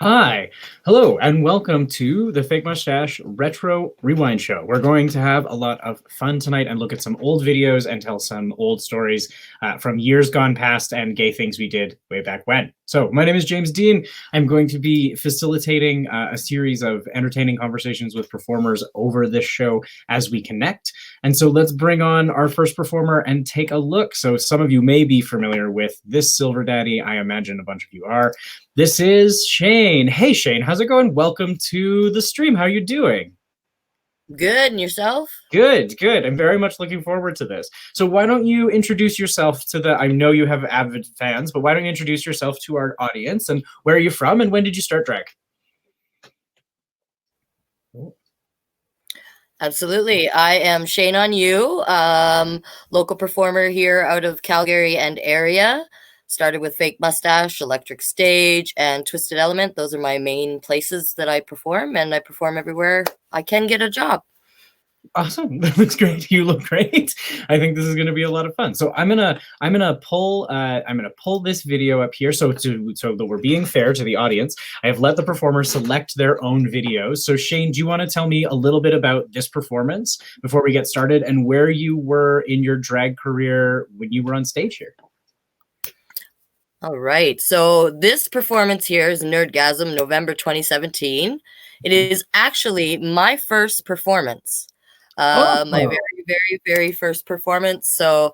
Hi, hello, and welcome to the Fake Mustache Retro Rewind Show. We're going to have a lot of fun tonight and look at some old videos and tell some old stories from years gone past and gay things we did way back when. So, my name is James Dean. I'm going to be facilitating a series of entertaining conversations with performers over this show as we connect. And so, let's bring on our first performer and take a look. So, some of you may be familiar with this Silver Daddy. I imagine a bunch of you are. This is Shane. Hey, Shane, how's it going? Welcome to the stream. How are you doing? Good, and yourself? Good, good. I'm very much looking forward to this. So why don't you introduce yourself to I know you have avid fans, but why don't you introduce yourself to our audience, and where are you from, and when did you start drag? Absolutely. I am Shane on You, local performer here out of Calgary and area. Started with Fake Mustache, Electric Stage, and Twisted Element. Those are my main places that I perform, and I perform everywhere I can get a job. Awesome. That looks great. You look great. I think this is going to be a lot of fun. So I'm gonna pull this video up here. So that we're being fair to the audience, I have let the performers select their own videos. So Shane, do you want to tell me a little bit about this performance before we get started, and where you were in your drag career when you were on stage here? All right. So this performance here is Nerdgasm, November 2017. It is actually my first performance. My very, very, very first performance. So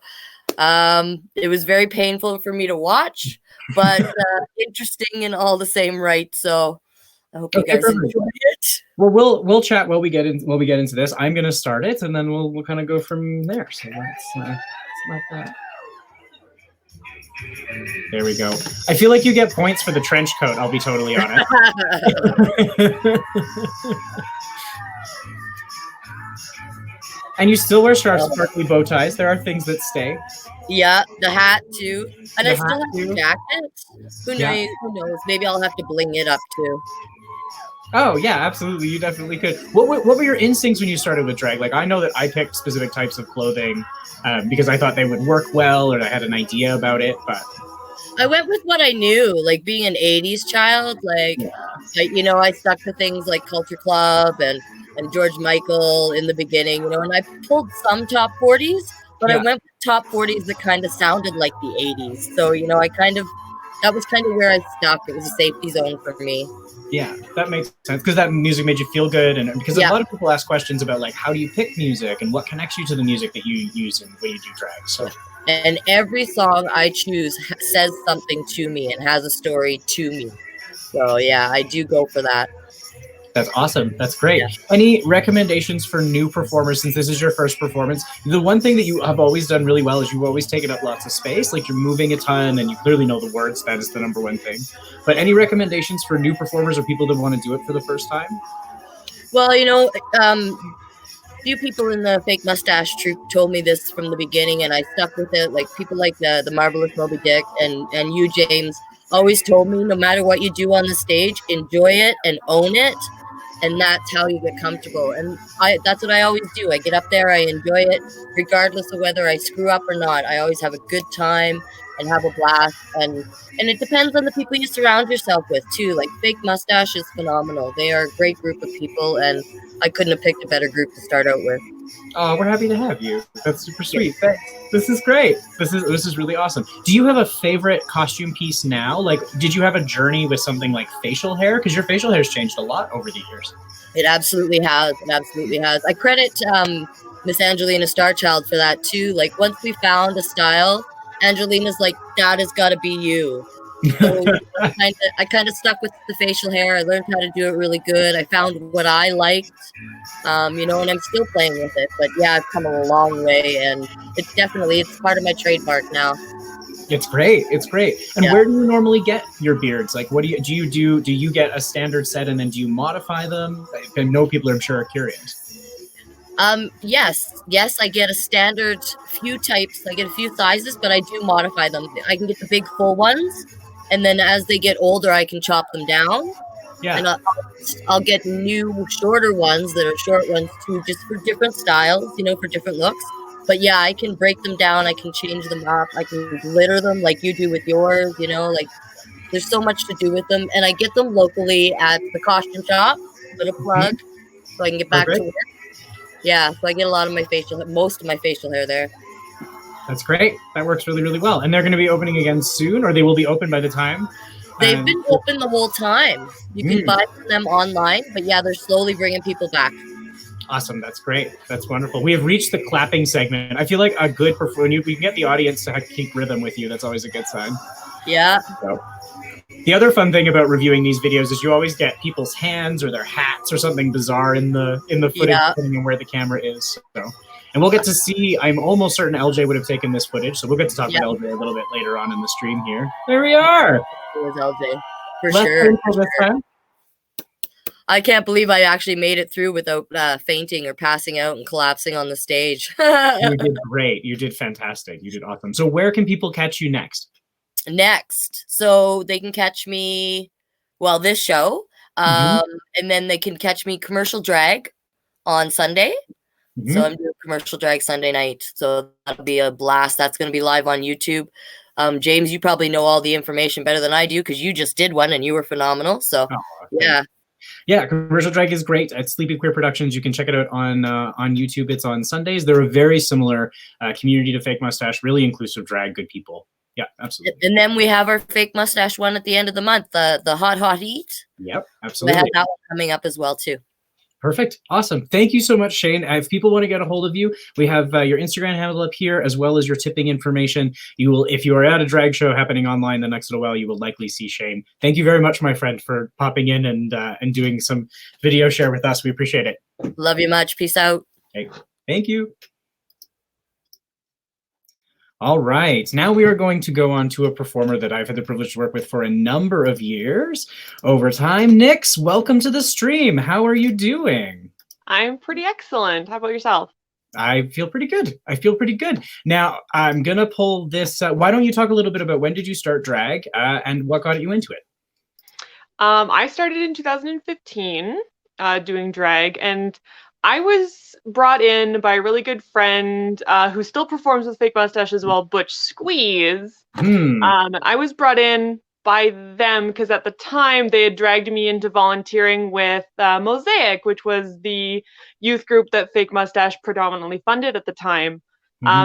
it was very painful for me to watch, but interesting in all the same right. So I hope you guys enjoy it. Well, we'll chat while we get into this. I'm gonna start it, and then we'll kind of go from there. So let's like that. There we go. I feel like you get points for the trench coat. I'll be totally honest. And you still wear sparkly bow ties. There are things that stay. Yeah, the hat too. And I still have the jacket. Who knows? Yeah. Who knows? Maybe I'll have to bling it up too. Oh yeah, absolutely. You definitely could. What were your instincts when you started with drag? Like, I know that I picked specific types of clothing because I thought they would work well, or I had an idea about it. But I went with what I knew, like being an 80s child. Like, I stuck to things like Culture Club and George Michael in the beginning, and I pulled some top 40s, but I went with top 40s that kind of sounded like the 80s. So, that was kind of where I stuck. It was a safety zone for me. Yeah, that makes sense, because that music made you feel good, and because a lot of people ask questions about, like, how do you pick music and what connects you to the music that you use when you do drag. So, and every song I choose says something to me and has a story to me. So yeah, I do go for that. That's awesome. That's great. Yeah. Any recommendations for new performers, since this is your first performance? The one thing that you have always done really well is you've always taken up lots of space. Like, you're moving a ton and you clearly know the words. That is the number one thing. But any recommendations for new performers or people that want to do it for the first time? Well, few people in the Fake Mustache troupe told me this from the beginning, and I stuck with it. Like, people like the Marvelous Moby Dick and you, James, always told me, no matter what you do on the stage, enjoy it and own it. And that's how you get comfortable. And that's what I always do. I get up there, I enjoy it, regardless of whether I screw up or not. I always have a good time and have a blast. And it depends on the people you surround yourself with, too. Like, Fake Mustache is phenomenal. They are a great group of people, and I couldn't have picked a better group to start out with. Oh, we're happy to have you. That's super sweet. Thanks. This is great. This is really awesome. Do you have a favorite costume piece now? Like, did you have a journey with something like facial hair? Because your facial hair's changed a lot over the years. It absolutely has. It absolutely has. I credit Miss Angelina Starchild for that too. Like, once we found a style, Angelina's like, that has got to be you. So I kind of stuck with the facial hair. I learned how to do it really good. I found what I liked, and I'm still playing with it. But yeah, I've come a long way, and it's part of my trademark now. It's great. It's great. And where do you normally get your beards? Like, what do you get a standard set and then do you modify them? I know people, I'm sure, are curious. Yes, I get a standard few types. I get a few sizes, but I do modify them. I can get the big full ones, and then as they get older, I can chop them down. Yeah. And I'll get new shorter ones that are short ones too, just for different styles, for different looks. But yeah, I can break them down. I can change them up. I can glitter them like you do with yours, There's so much to do with them, and I get them locally at the costume shop. Put a plug so I can get back to work. Yeah, so I get a lot of most of my facial hair there. That's great. That works really, really well. And they're going to be opening again soon, or they will be open by the time? They've been open the whole time. You can buy from them online, but yeah, they're slowly bringing people back. Awesome. That's great. That's wonderful. We have reached the clapping segment. I feel like a good performer, we can get the audience to keep rhythm with you. That's always a good sign. Yeah. So, the other fun thing about reviewing these videos is you always get people's hands or their hats or something bizarre in the footage, depending on where the camera is. So, and we'll get to see. I'm almost certain LJ would have taken this footage, so we'll get to talk with LJ a little bit later on in the stream here. There we are. It was LJ for sure. I can't believe I actually made it through without fainting or passing out and collapsing on the stage. You did great. You did fantastic. You did awesome. So where can people catch you next? So they can catch me, this show, and then they can catch me commercial drag on Sunday. So I'm doing commercial drag Sunday night. So that'll be a blast. That's going to be live on YouTube. James, you probably know all the information better than I do because you just did one and you were phenomenal. So yeah, commercial drag is great at Sleepy Queer Productions. You can check it out on YouTube. It's on Sundays. They're a very similar community to Fake Mustache, really inclusive drag, good people. Yeah, absolutely. And then we have our Fake Mustache one at the end of the month, the Hot Heat. Yep, absolutely. I have that one coming up as well too. Perfect. Awesome. Thank you so much, Shane. If people want to get a hold of you, we have your Instagram handle up here, as well as your tipping information. You will, if you are at a drag show happening online the next little while, you will likely see Shane. Thank you very much, my friend, for popping in and doing some video share with us. We appreciate it. Love you much. Peace out. Okay. Thank you. All right, now we are going to go on to a performer that I've had the privilege to work with for a number of years over time. Nyx, welcome to the stream. How are you doing? I'm pretty excellent. How about yourself? I feel pretty good. Now, I'm going to pull this. Why don't you talk a little bit about when did you start drag and what got you into it? I started in 2015 doing drag, and I was brought in by a really good friend who still performs with Fake Mustache as well, Butch Squeeze. And I was brought in by them because at the time they had dragged me into volunteering with Mosaic, which was the youth group that Fake Mustache predominantly funded at the time.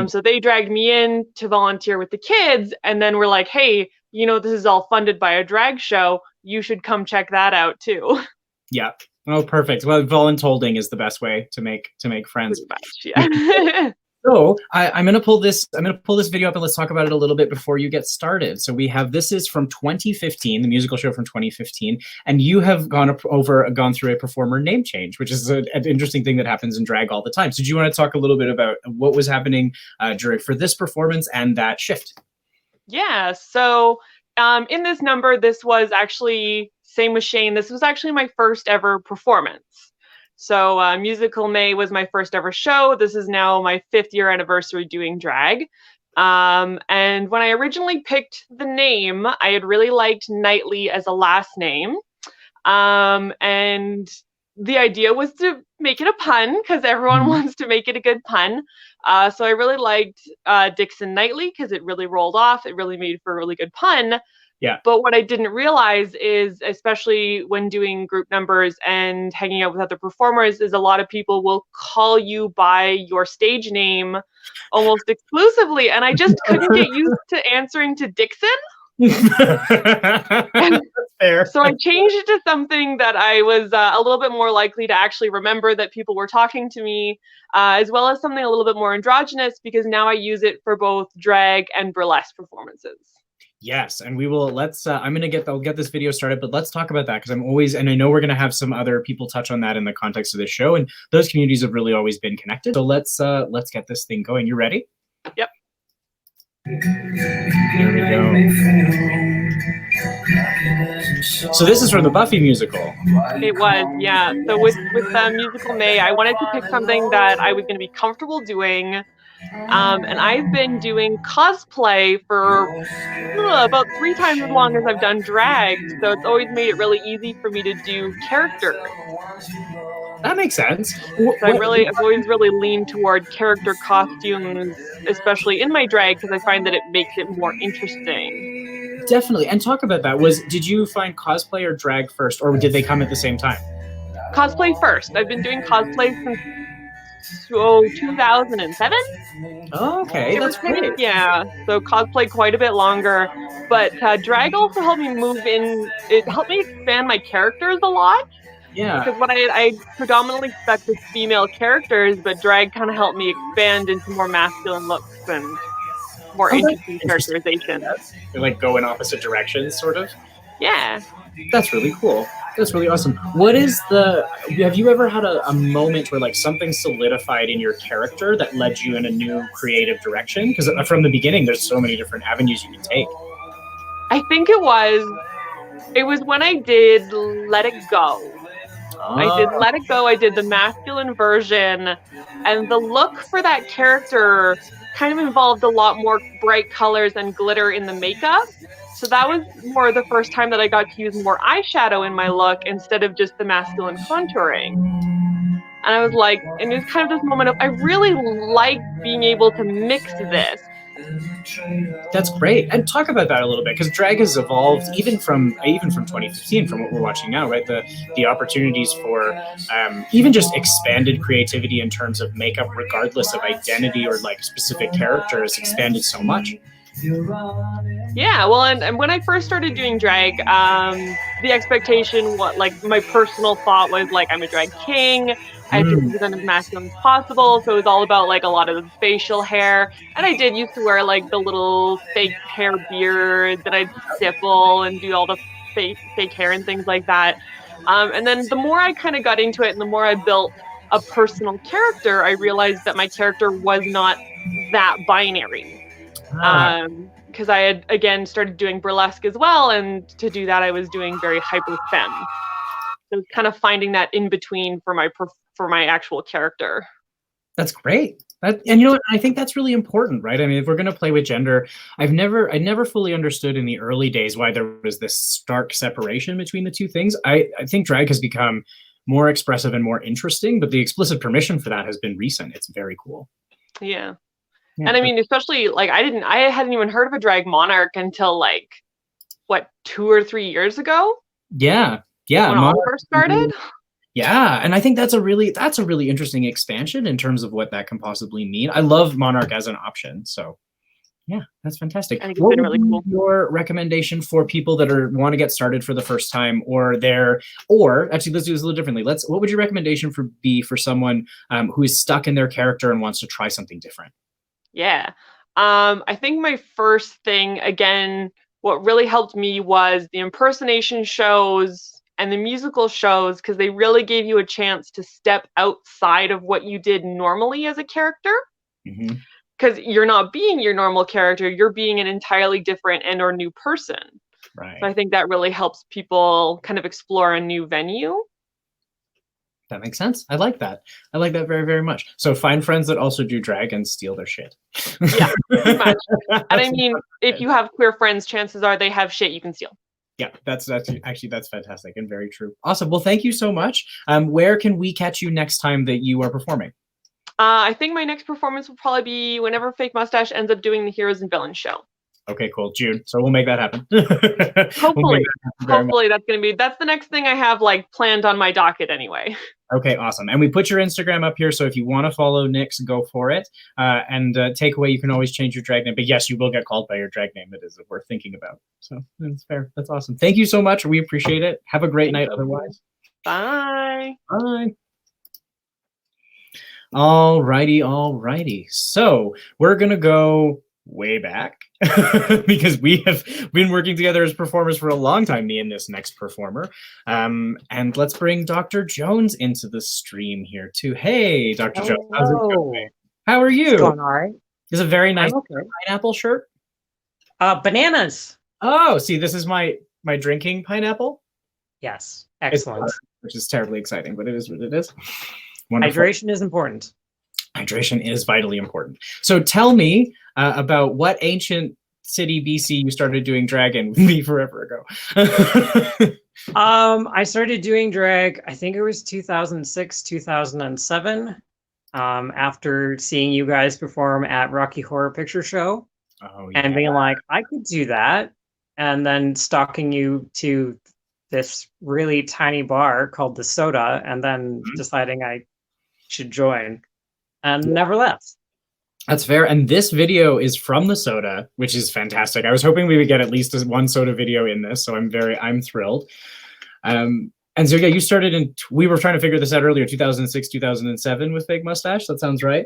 So they dragged me in to volunteer with the kids, and then were like, hey, you know, this is all funded by a drag show. You should come check that out too. Yeah. Oh, perfect. Well, voluntolding is the best way to make friends. Yeah. So I'm gonna pull this video up and let's talk about it a little bit before you get started. So we have, this is from 2015, the musical show from 2015, and you have gone through a performer name change, which is an interesting thing that happens in drag all the time. So do you want to talk a little bit about what was happening for this performance and that shift? Yeah. So in this number, this was actually, same with Shane, this was actually my first ever performance. So Musical May was my first ever show. This is now my 5th year anniversary doing drag. And when I originally picked the name, I had really liked Knightley as a last name. And the idea was to make it a pun because everyone wants to make it a good pun. So I really liked Dixon Knightley because it really rolled off. It really made for a really good pun. Yeah. But what I didn't realize is, especially when doing group numbers and hanging out with other performers, is a lot of people will call you by your stage name almost exclusively. And I just couldn't get used to answering to Dixon. Fair. So I changed it to something that I was a little bit more likely to actually remember that people were talking to me, as well as something a little bit more androgynous, because now I use it for both drag and burlesque performances. Yes, and we will, I'll get this video started, but let's talk about that because and I know we're going to have some other people touch on that in the context of this show, and those communities have really always been connected. So let's get this thing going. You ready? Yep. Here we go. So this is from the Buffy musical. It was, yeah. So with Musical May, I wanted to pick something that I was going to be comfortable doing. And I've been doing cosplay for about 3 times as long as I've done drag, so it's always made it really easy for me to do characters. That makes sense. So I've always really leaned toward character costumes, especially in my drag, because I find that it makes it more interesting. Definitely. And talk about that. Did you find cosplay or drag first, or did they come at the same time? Cosplay first. I've been doing cosplay since 2007. Oh, okay, Give or that's take, great. yeah. So cosplay quite a bit longer, but drag also helped me move in. It helped me expand my characters a lot Yeah. because what I predominantly expect is female characters, but drag kind of helped me expand into more masculine looks and more Oh, that's interesting interesting. characterization. They like go in opposite directions, sort of. Yeah. That's really cool. That's really awesome. What is have you ever had a moment where like something solidified in your character that led you in a new creative direction? Because from the beginning, there's so many different avenues you can take. I think it was when I did Let It Go. I did Let It Go. I did the masculine version, and the look for that character kind of involved a lot more bright colors and glitter in the makeup. So that was more the first time that I got to use more eyeshadow in my look instead of just the masculine contouring. And I was like, and it was kind of this moment of, I really like being able to mix this. That's great. And talk about that a little bit, because drag has evolved even from 2015, from what we're watching now, right? The opportunities for even just expanded creativity in terms of makeup, regardless of identity or like specific character, has expanded so much. Yeah, well, and when I first started doing drag, the expectation, my personal thought was like, I'm a drag king. I have to present as masculine as possible. So it was all about like a lot of the facial hair. And I did used to wear like the little fake hair beard that I'd stipple and do all the fake hair and things like that. And then the more I kind of got into it and the more I built a personal character, I realized that my character was not that binary. Because I had again started doing burlesque as well, and to do that I was doing very hyper femme. So kind of finding that in between for my actual character. That's great. And you know what? I think that's really important, right? I mean, if we're going to play with gender, I never fully understood in the early days why there was this stark separation between the two things. I think drag has become more expressive and more interesting, but the explicit permission for that has been recent. It's very cool. Yeah. And I mean, especially like I hadn't even heard of a drag monarch until like what, 2 or 3 years ago? Yeah. When all first started? Yeah, and I think that's a really interesting expansion in terms of what that can possibly mean. I love Monarch as an option, so yeah, that's fantastic. I think it's been really cool. Your recommendation for people that want to get started for the first time, or actually, let's do this a little differently. What would your recommendation be for someone who is stuck in their character and wants to try something different? Yeah. I think my first thing, again, what really helped me was the impersonation shows and the musical shows, because they really gave you a chance to step outside of what you did normally as a character. Because you're not being your normal character, you're being an entirely different and or new person. Right. So I think that really helps people kind of explore a new venue. That makes sense. I like that. I like that very, very much. So find friends that also do drag and steal their shit. Yeah, pretty much. And I mean, if you have queer friends, chances are they have shit you can steal. Yeah, that's fantastic and very true. Awesome. Well, thank you so much. Where can we catch you next time that you are performing? I think my next performance will probably be whenever Fake Mustache ends up doing the Heroes and Villains show. Okay, cool. June. So we'll make that happen. Hopefully. Hopefully that's the next thing I have like planned on my docket anyway. Okay, awesome. And we put your Instagram up here, so if you want to follow Nyx, go for it. And takeaway, you can always change your drag name. But yes, you will get called by your drag name. That is worth thinking about. So that's fair. That's awesome. Thank you so much. We appreciate it. Have a great night otherwise. Bye. Bye. Alrighty. So we're going to go way back because we have been working together as performers for a long time, me and this next performer. And let's bring Dr. Jones into the stream here too. Hey, Dr. Jones, how's it going? How are you? It's going all right. It's a very nice pineapple shirt. Bananas. Oh, see, this is my drinking pineapple. Yes, excellent. Which is terribly exciting, but it is what it is. Wonderful. Hydration is important. Hydration is vitally important. So tell me about what ancient city BC you started doing drag in with me forever ago. I started doing drag, I think it was 2006, 2007, after seeing you guys perform at Rocky Horror Picture Show. Oh, yeah. And being like, I could do that. and then stalking you to this really tiny bar called the Soda, and then deciding I should join, and never left. That's fair. And this video is from the Soda, which is fantastic. I was hoping we would get at least one Soda video in this, so I'm thrilled. And so yeah, you started we were trying to figure this out earlier, 2006, 2007 with Fake Mustache. That sounds right?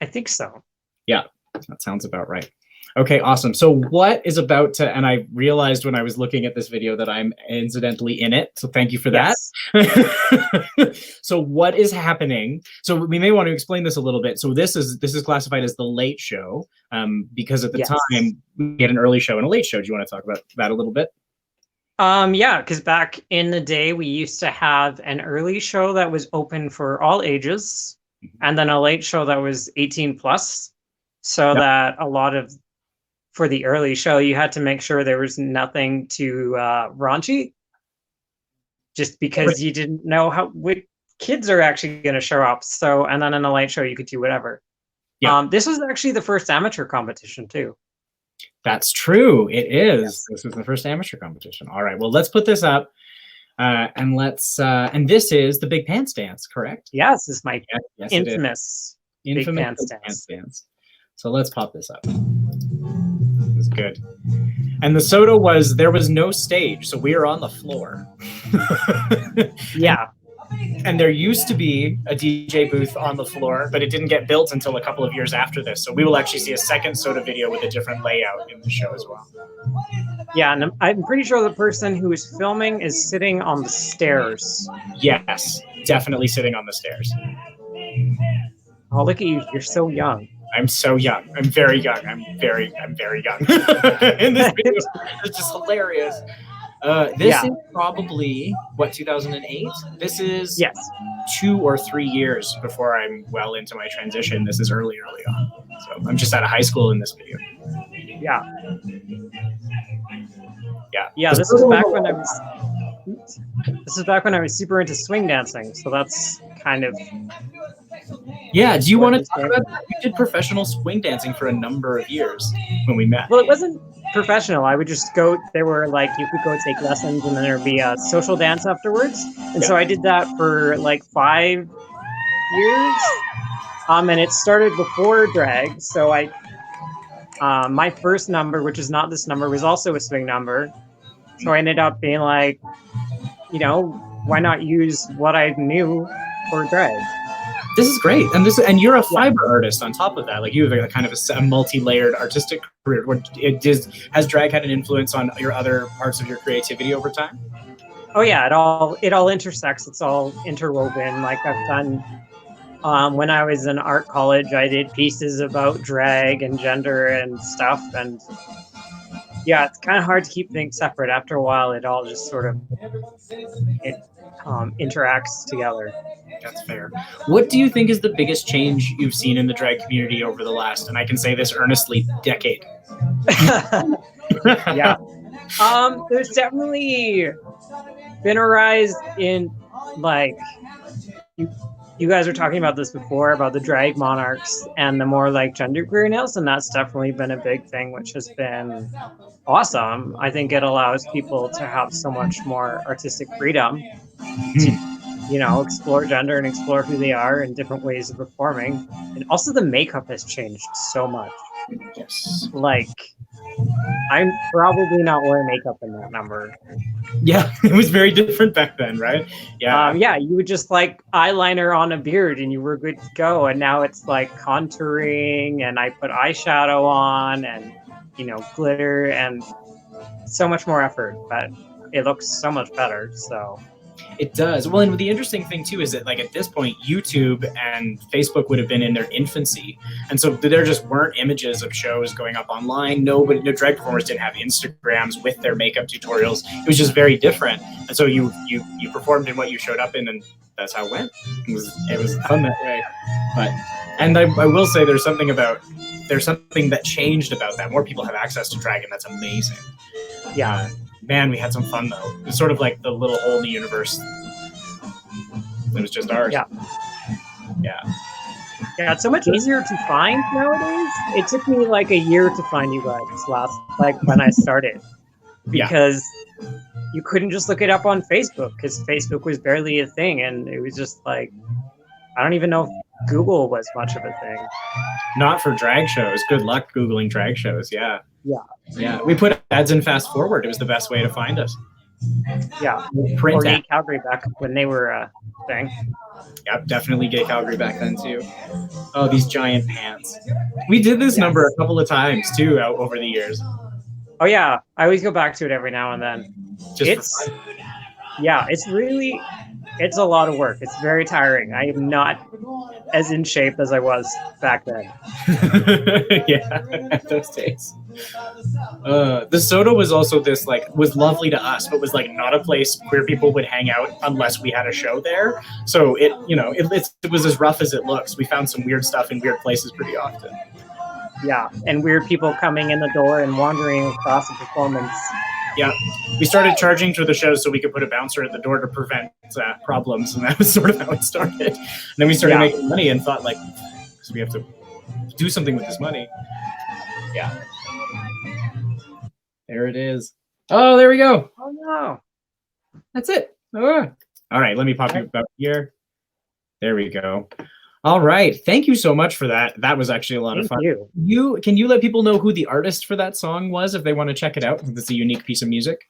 I think so. Yeah, that sounds about right. Okay, awesome. So what is about to, and I realized when I was looking at this video that I'm incidentally in it, so thank you for that. Yes. So what is happening? So we may want to explain this a little bit. So this is classified as the late show, because at the time we had an early show and a late show. Do you want to talk about that a little bit? Yeah, because back in the day, we used to have an early show that was open for all ages, and then a late show that was 18 plus, so that a lot of, for the early show, you had to make sure there was nothing too raunchy, just because you didn't know what kids are actually going to show up. So, and then in a late show, you could do whatever. Yeah. This was actually the first amateur competition too. That's true. It is. Yes. This was the first amateur competition. All right. Well, let's put this up, and let's. And this is the Big Pants Dance, correct? Yes, this is my infamous Big Pants Dance. So let's pop this up. This is good. And the Soda there was no stage, so we were on the floor. Yeah. And there used to be a DJ booth on the floor, but it didn't get built until a couple of years after this. So we will actually see a second Soda video with a different layout in the show as well. Yeah, and I'm pretty sure the person who is filming is sitting on the stairs. Yes, definitely sitting on the stairs. Oh, look at you. You're so young. I'm so young. I'm very young. I'm very young. In this video, it's just hilarious. This is probably, what, 2008? This is 2 or 3 years before I'm well into my transition. This is early on. So I'm just out of high school in this video. Yeah. Yeah. Yeah, this is back when I was super into swing dancing. So that's kind of... Yeah, do you want to talk about that? You did professional swing dancing for a number of years when we met. Well, it wasn't professional. I would just go, there were like, you could go take lessons and then there'd be a social dance afterwards. And so I did that for like 5 years. And it started before drag. So my first number, which is not this number, was also a swing number. So I ended up being like, why not use what I knew for drag? This is great, and you're a fiber artist on top of that. Like you have a kind of a multi-layered artistic career. Has drag had an influence on your other parts of your creativity over time? Oh yeah, it all intersects. It's all interwoven. Like I've done when I was in art college, I did pieces about drag and gender and stuff. And yeah, it's kind of hard to keep things separate. After a while, it all just sort of interacts together. That's fair. What do you think is the biggest change you've seen in the drag community over the last, and I can say this earnestly, decade? Yeah. There's definitely been a rise in, like, you guys were talking about this before, about the drag monarchs and the more like gender queerness, and that's definitely been a big thing, which has been awesome. I think it allows people to have so much more artistic freedom to, explore gender and explore who they are in different ways of performing. And also the makeup has changed so much. Yes. Like, I'm probably not wearing makeup in that number. Yeah, it was very different back then, right? Yeah. Yeah, you would just like eyeliner on a beard and you were good to go. And now it's like contouring, and I put eyeshadow on and, glitter, and so much more effort, but it looks so much better. So it does. Well, and the interesting thing too is that, like, at this point, YouTube and Facebook would have been in their infancy, and so there just weren't images of shows going up online. No drag performers didn't have Instagrams with their makeup tutorials. It was just very different, and so you performed in what you showed up in, and that's how it went. It was fun that way. And I will say there's something that changed about that. More people have access to drag, and that's amazing. Yeah. Man, we had some fun though. It was sort of like the little hole in the universe. It was just ours. Yeah. Yeah. Yeah, it's so much easier to find nowadays. It took me like a year to find you guys when I started. because you couldn't just look it up on Facebook because Facebook was barely a thing, and it was just like, I don't even know if Google was much of a thing. Not for drag shows. Good luck Googling drag shows. Yeah. Yeah. Yeah. We put ads in fast forward. It was the best way to find us. Yeah. Print Or Gay ad. Calgary back when they were a thing. Yep, definitely Gay Calgary back then too. Oh, these giant pants. We did this number a couple of times too over the years. Oh yeah, I always go back to it every now and then. Just It's a lot of work. It's very tiring. I am not as in shape as I was back then. Yeah, those days. The soda was also was lovely to us, but was like not a place queer people would hang out unless we had a show there. So it was as rough as it looks. We found some weird stuff in weird places pretty often. Yeah, and weird people coming in the door and wandering across the performance. Yeah, we started charging for the shows so we could put a bouncer at the door to prevent problems, and that was sort of how it started. And then we started making money and thought, like, so we have to do something with this money. Yeah. There it is. Oh, there we go. Oh no. That's it. Oh. All right, let me pop you up here. There we go. All right. Thank you so much for that. That was actually a lot of fun. Can you let people know who the artist for that song was if they want to check it out? It's a unique piece of music.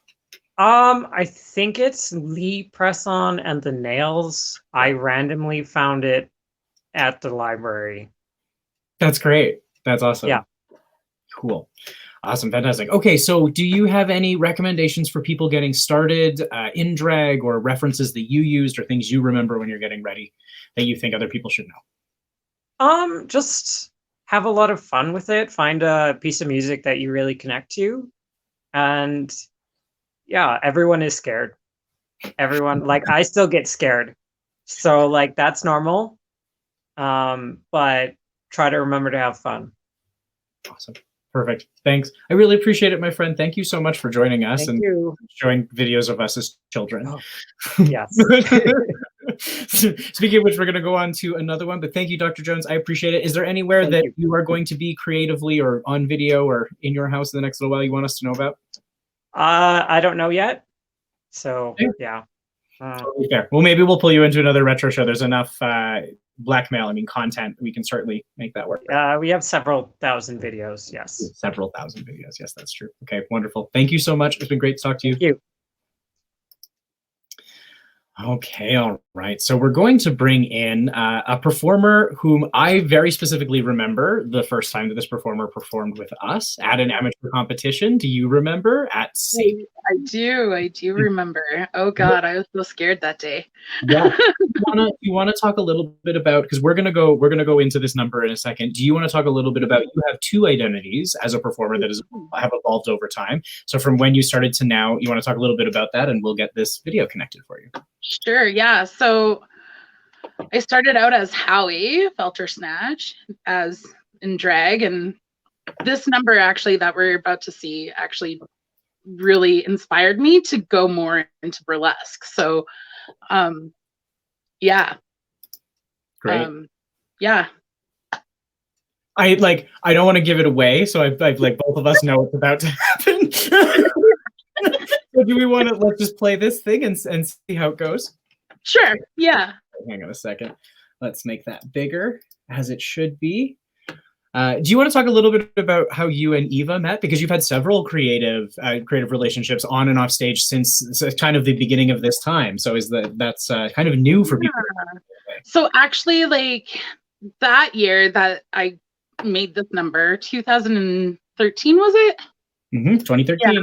I think it's Lee Presson and the Nails. I randomly found it at the library. That's great. That's awesome. Yeah. Cool. Awesome. Fantastic. Okay, so do you have any recommendations for people getting started in drag, or references that you used or things you remember when you're getting ready that you think other people should know? Just have a lot of fun with it. Find a piece of music that you really connect to. And yeah, everyone is scared. Everyone, like, I still get scared. So like, that's normal. But try to remember to have fun. Awesome. Perfect. Thanks. I really appreciate it, my friend. Thank you so much for joining us Thank you. Showing videos of us as children. Oh, yes. Speaking of which, we're going to go on to another one, but thank you, Dr. Jones. I appreciate it. Is there anywhere you are going to be creatively or on video or in your house in the next little while you want us to know about? I don't know yet. So, yeah. Totally fair. Well, maybe we'll pull you into another retro show. There's enough content. We can certainly make that work. We have several thousand videos. Yes. Several thousand videos. Yes, that's true. Okay, wonderful. Thank you so much. It's been great to talk to you. Thank you. Okay, all right. So we're going to bring in a performer whom I very specifically remember the first time that this performer performed with us at an amateur competition. Do you remember? I do remember. Oh God, I was so scared that day. Yeah. You want to talk a little bit about, because we're gonna go into this number in a second. Do you want to talk a little bit about, you have two identities as a performer that have evolved over time. So from when you started to now, you want to talk a little bit about that, and we'll get this video connected for you. Sure, yeah. So I started out as Howie, Felter Snatch, as in drag, and this number actually that we're about to see actually really inspired me to go more into burlesque. So yeah. Great. Yeah. I don't want to give it away, so I've like both of us know what's about to happen. So do we want to, let's just play this thing and see how it goes? Sure. Yeah. Hang on a second. Let's make that bigger, as it should be. Do you want to talk a little bit about how you and Eva met? Because you've had several creative relationships on and off stage since kind of the beginning of this time. So that's kind of new for people. So actually, like that year that I made this number, 2013 was it? 2013. Yeah.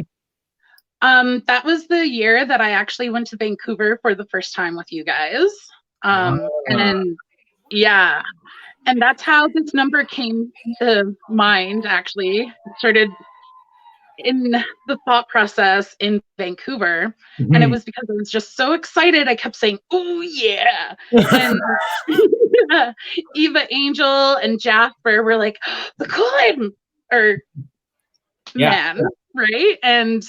That was the year that I actually went to Vancouver for the first time with you guys. And then, yeah. And that's how this number came to mind, actually. It started in the thought process in Vancouver. And it was because I was just so excited. I kept saying, oh, yeah. And Eva Angel and Jasper were like, the Kool-Aid man, right? And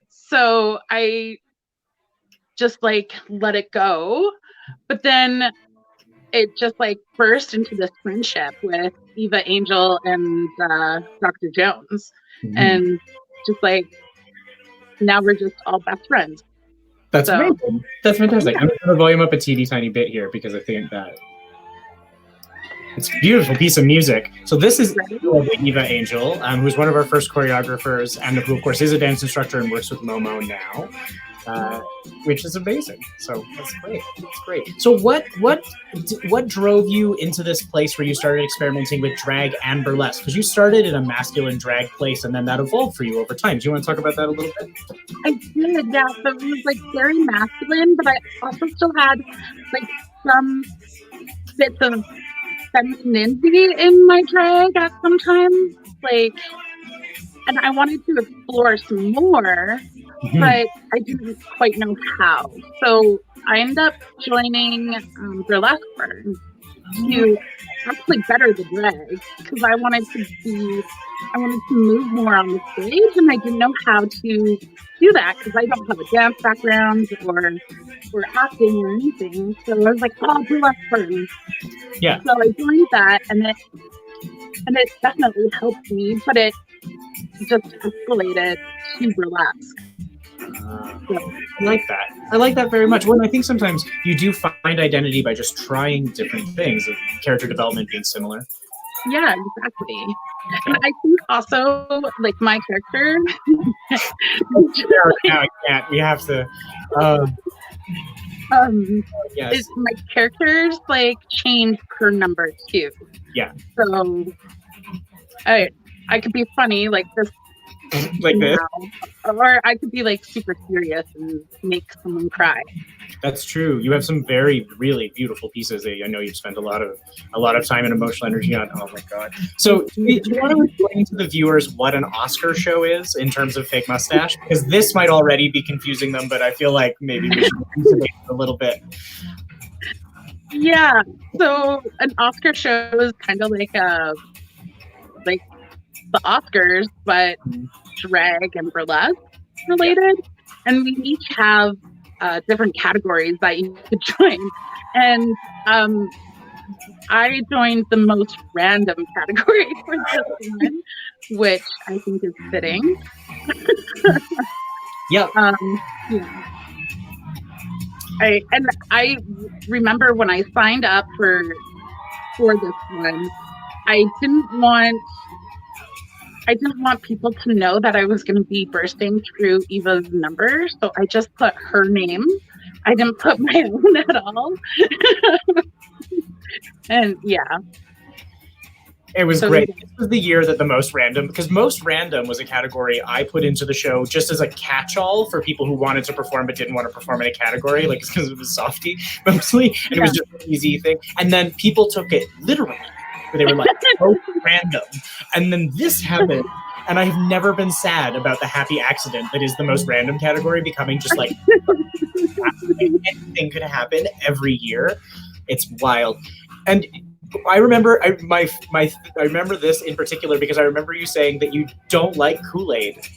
so I just like let it go. But then it just like burst into this friendship with Eva Angel and Dr. Jones. And just like now we're just all best friends. That's So- amazing. That's fantastic. Yeah. I'm going to volume up a teeny tiny bit here because I think that it's a beautiful piece of music. So this is Eva Angel, who's one of our first choreographers, and who, of course, is a dance instructor and works with Momo now, which is amazing. So that's great. That's great. So what drove you into this place where you started experimenting with drag and burlesque? Because you started in a masculine drag place, and then that evolved for you over time. Do you want to talk about that a little bit? I did, yeah. So it was like very masculine, but I also still had like some bits of femininity in my drag at some times. Like, and I wanted to explore some more, but I didn't quite know how. So I ended up joining Burlesque Burn to actually better the drag because I wanted to move more on the stage, and I didn't know how to do that because I don't have a dance background or acting or anything. So I was like, oh, Burlesque Burn. Yeah. So I joined that, and it definitely helped me, but it just escalated to burlesque. I like that. I like that very much. Well, I think sometimes you do find identity by just trying different things, character development being similar. Yeah, exactly. And I think also, like, my character... Now I can't. We have to... yes. My characters, like, change per number, too. Yeah. So, I could be funny, like this. Like this? Or I could be, like, super serious and make someone cry. That's true. You have some very, really beautiful pieces that I know you've spent a lot of time and emotional energy on. Oh my god! So, do you want to explain to the viewers what an Oscar show is in terms of Fake Mustache? Because this might already be confusing them, but I feel like maybe we should elucidate a little bit. Yeah. So, an Oscar show is kind of like the Oscars, but drag and burlesque related, and we each have different categories that you could join, and I joined the most random category for this one, which I think is fitting. Yeah. I remember when I signed up for this one, I didn't want people to know that I was going to be bursting through Eva's number, so I just put her name. I didn't put my own at all. And yeah. It was great. This was the year that the most random, because most random was a category I put into the show just as a catch-all for people who wanted to perform but didn't want to perform in a category, like because it was softy mostly, and it was just an easy thing. And then people took it literally. Where they were like, most random. And then this happened, and I've never been sad about the happy accident that is the most random category becoming just like anything could happen every year. It's wild. And I remember I remember this in particular because I remember you saying that you don't like Kool-Aid.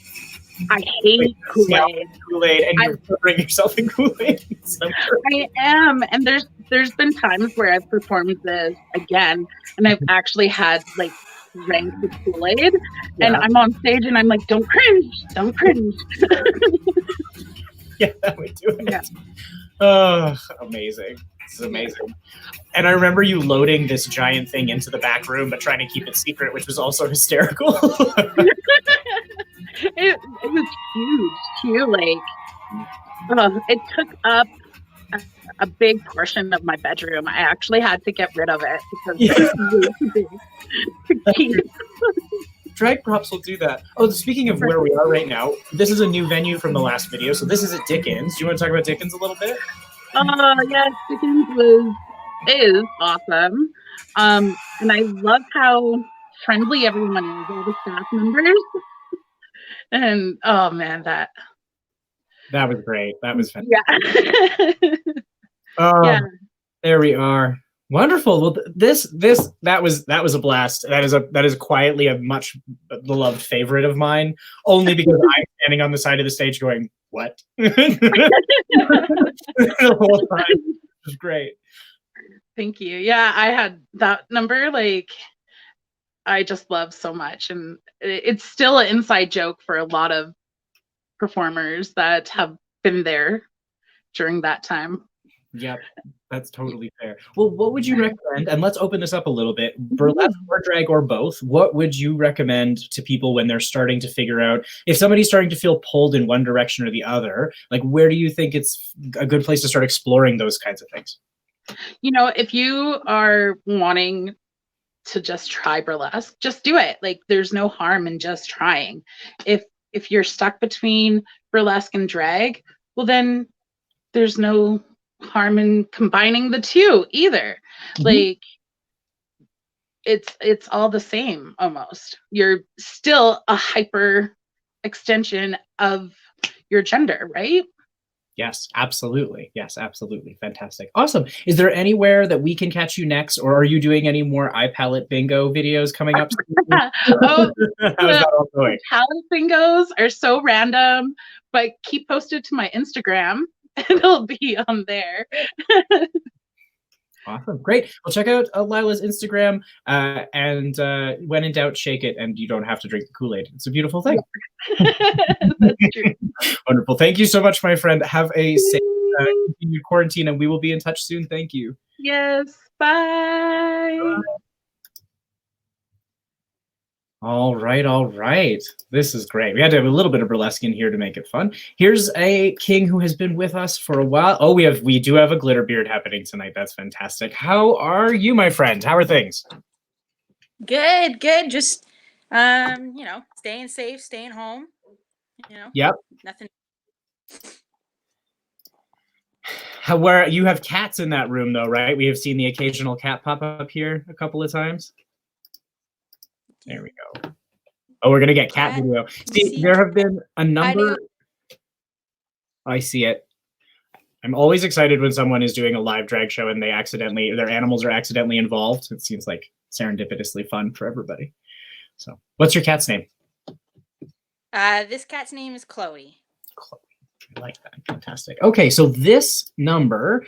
I hate Kool-Aid. And you're covering yourself in Kool-Aid. I am, and there's been times where I've performed this again, and I've actually had like drank with Kool-Aid, and I'm on stage and I'm like, don't cringe. Yeah, that would do it. Yeah. Oh, amazing. This is amazing. And I remember you loading this giant thing into the back room, but trying to keep it secret, which was also hysterical. It was huge too. Like, it took up a big portion of my bedroom. I actually had to get rid of it because it was way too big to keep. Drag props will do that. Oh, speaking of where we are right now, this is a new venue from the last video. So this is at Dickens. Do you want to talk about Dickens a little bit? Yes, Dickens is awesome. And I love how friendly everyone is, all the staff members. And oh man, that was great. That was fantastic. Yeah. Yeah. There we are. Wonderful. Well, that was a blast. That is quietly a much beloved favorite of mine, only because I'm standing on the side of the stage going, "What?" the whole time. It was great. Thank you. Yeah, I had that number. Like, I just love so much, and it's still an inside joke for a lot of performers that have been there during that time. Yep, that's totally fair. Well, what would you recommend? And let's open this up a little bit. Burlesque or drag or both. What would you recommend to people when they're starting to figure out if somebody's starting to feel pulled in one direction or the other? Like, where do you think it's a good place to start exploring those kinds of things? You know, if you are wanting to just try burlesque, just do it. Like, there's no harm in just trying. If you're stuck between burlesque and drag, well, then there's no harm in combining the two either. Like, it's all the same almost. You're still a hyper extension of your gender, right? Yes, absolutely. Yes, absolutely. Fantastic. Awesome. Is there anywhere that we can catch you next, or are you doing any more iPalette bingo videos coming up? Oh, how's that all going? Talent bingos are so random, but keep posted to my Instagram. It'll be on there. Awesome. Great. Well, check out Lila's Instagram, and when in doubt, shake it, and you don't have to drink the Kool-Aid. It's a beautiful thing. That's true. Wonderful. Thank you so much, my friend. Have a safe continued quarantine, and we will be in touch soon. Thank you. Yes. Bye. Bye. All right, all right. This is great. We had to have a little bit of burlesque in here to make it fun. Here's a king who has been with us for a while. Oh, we do have a glitter beard happening tonight. That's fantastic. How are you, my friend? How are things? Good. Just staying safe, staying home. Yep. Nothing. Where you have cats in that room, though, right? We have seen the occasional cat pop up here a couple of times. There we go. Oh, we're gonna get cat video. See, there have been a number. I see it. I'm always excited when someone is doing a live drag show and their animals are accidentally involved. It seems like serendipitously fun for everybody. So, what's your cat's name? This cat's name is Chloe. Chloe. I like that. Fantastic. Okay, so this number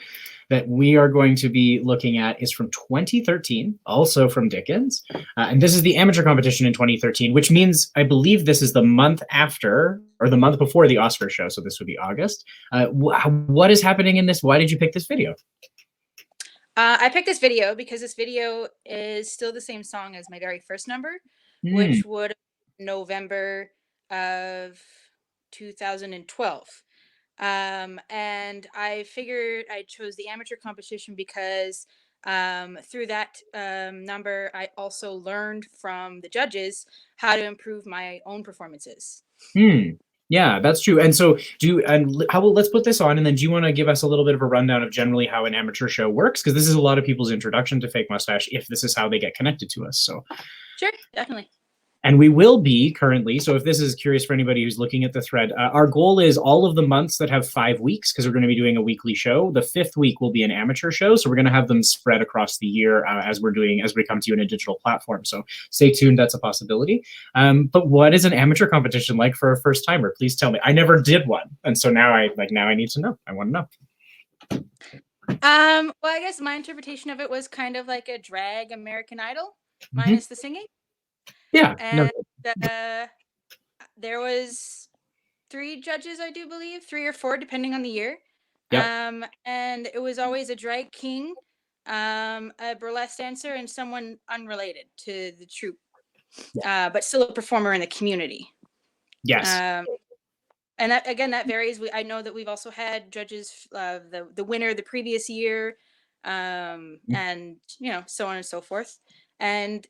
that we are going to be looking at is from 2013, also from Dickens. And this is the amateur competition in 2013, which means I believe this is the month after or the month before the Oscar show. So this would be August. What is happening in this? Why did you pick this video? I picked this video because this video is still the same song as my very first number, which would have been November of 2012. And I figured I chose the amateur competition because through that number, I also learned from the judges how to improve my own performances. Yeah, that's true. And so let's put this on, and then do you want to give us a little bit of a rundown of generally how an amateur show works? Because this is a lot of people's introduction to Fake Mustache, if this is how they get connected to us. So sure, definitely. And we will be currently, so if this is curious for anybody who's looking at the thread, our goal is all of the months that have 5 weeks, because we're going to be doing a weekly show. The 5th week will be an amateur show, so we're going to have them spread across the year as we come to you in a digital platform. So stay tuned, that's a possibility. But what is an amateur competition like for a first timer? Please tell me. I never did one, and so now I need to know. I want to know. Well, I guess my interpretation of it was kind of like a drag American Idol, minus the singing. Yeah. And there was 3 judges, I do believe, 3 or 4, depending on the year. Yep. And it was always a drag king, a burlesque dancer, and someone unrelated to the troupe, but still a performer in the community. Yes. And that varies. I know that we've also had judges, the winner the previous year, and so on and so forth. And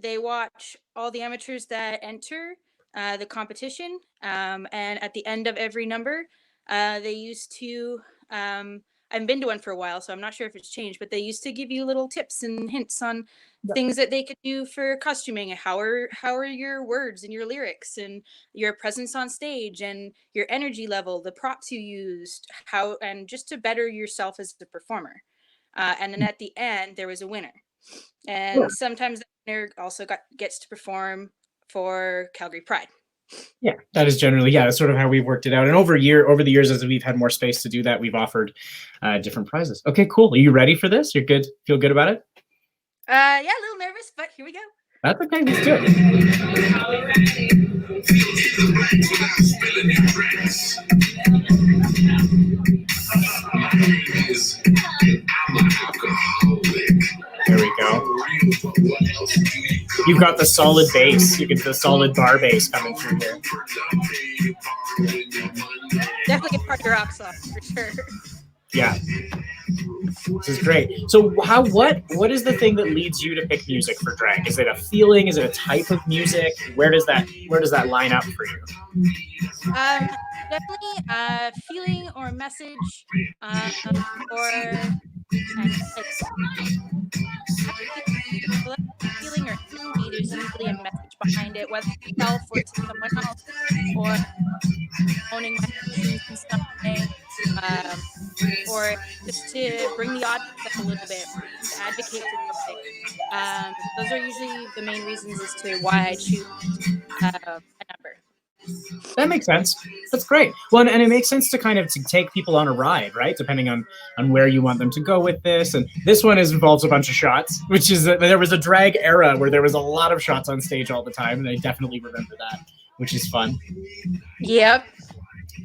they watch all the amateurs that enter the competition. And at the end of every number, they used to, I haven't been to one for a while, so I'm not sure if it's changed, but they used to give you little tips and hints on things that they could do for costuming. How are your words and your lyrics and your presence on stage and your energy level, the props you used, and just to better yourself as a performer. And then at the end, there was a winner. And sometimes the winner also gets to perform for Calgary Pride. Yeah, that is generally, that's sort of how we've worked it out. And over the years, as we've had more space to do that, we've offered different prizes. Okay, cool. Are you ready for this? You're good? Feel good about it? Yeah, a little nervous, but here we go. That's okay. Let's do it. There we go. You've got the solid bass. You get the solid bar bass coming through here. Definitely a party rock song for sure. Yeah. This is great. So what is the thing that leads you to pick music for drag? Is it a feeling? Is it a type of music? Where does that line up for you? Definitely feeling or message, or like well, feeling or energy. There's usually a message behind it, whether it's self or to someone else, or owning my emotions in some way, um, or just to bring the audience up a little bit, to advocate for something. Those are usually the main reasons as to why I choose a number. That makes sense. That's great. Well, and it makes sense to kind of to take people on a ride, right? Depending on where you want them to go with this. And this one involves a bunch of shots, which is there was a drag era where there was a lot of shots on stage all the time, and I definitely remember that, which is fun. Yep.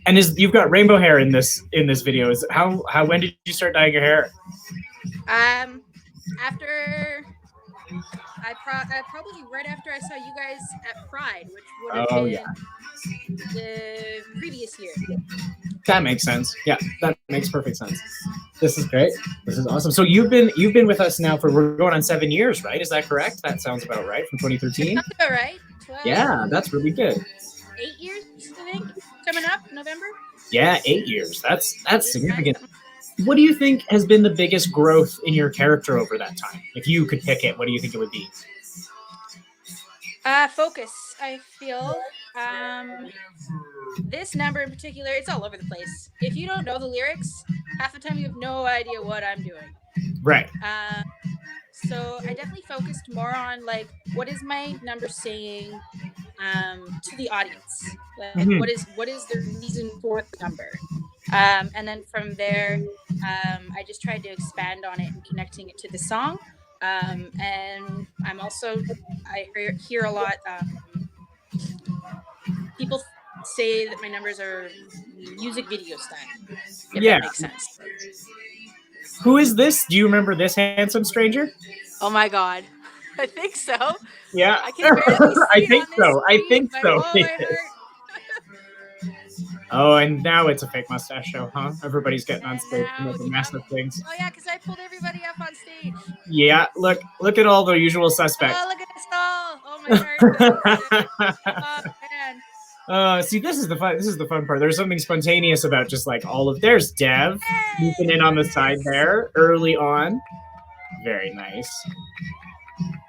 And you've got rainbow hair in this video. Is how when did you start dyeing your hair? After probably right after I saw you guys at Pride, which would have been the previous year. That makes sense. Yeah, that makes perfect sense. This is great. This is awesome. So you've been with us now for we're going on 7 years, right? Is that correct? That sounds about right from 2013. Sounds about right. 12, Yeah, that's really good. 8 years, I think, coming up November. Yeah, 8 years. That's significant. What do you think has been the biggest growth in your character over that time? If you could pick it, what do you think it would be? Focus. I feel this number in particular, it's all over the place. If you don't know the lyrics, half the time you have no idea what I'm doing. Right. So I definitely focused more on like what is my number saying to the audience. Like what is the reason for the number? And then from there, I just tried to expand on it and connecting it to the song. And I'm also I hear a lot people say that my numbers are music video style. If that makes sense. Who is this? Do you remember this handsome stranger? Oh my god. I think so. Yeah. I can barely see I think so. I think so. Oh, my heart. Oh, and now it's a fake mustache show, huh? Everybody's getting on stage and making massive things. Oh yeah, because I pulled everybody up on stage. Yeah, look at all the usual suspects. Oh, look at us all. Oh my heart. Oh man. See, this is the fun part. There's something spontaneous about just like there's Dev sneaking in on the side there early on. Very nice.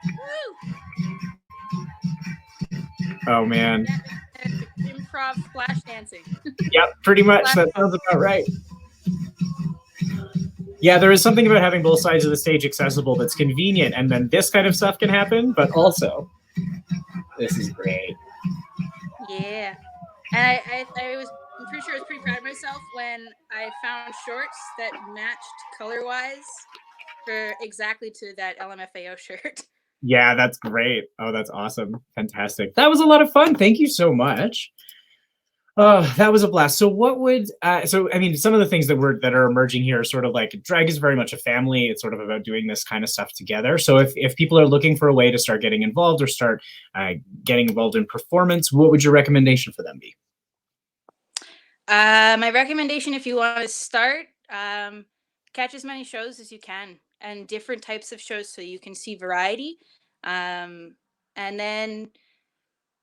Woo. Oh man. Improv splash dancing. Yep, pretty much. That sounds about right. Yeah, there is something about having both sides of the stage accessible that's convenient, and then this kind of stuff can happen, but also, this is great. Yeah. And I'm pretty sure I was pretty proud of myself when I found shorts that matched color-wise for exactly to that LMFAO shirt. Yeah, that's great. Oh, that's awesome. Fantastic. That was a lot of fun. Thank you so much. Oh, that was a blast. So what would, so I mean, some of the things that are emerging here are sort of like drag is very much a family. It's sort of about doing this kind of stuff together. So if people are looking for a way to start getting involved or start getting involved in performance, what would your recommendation for them be? My recommendation, if you want to start, catch as many shows as you can and different types of shows so you can see variety. And then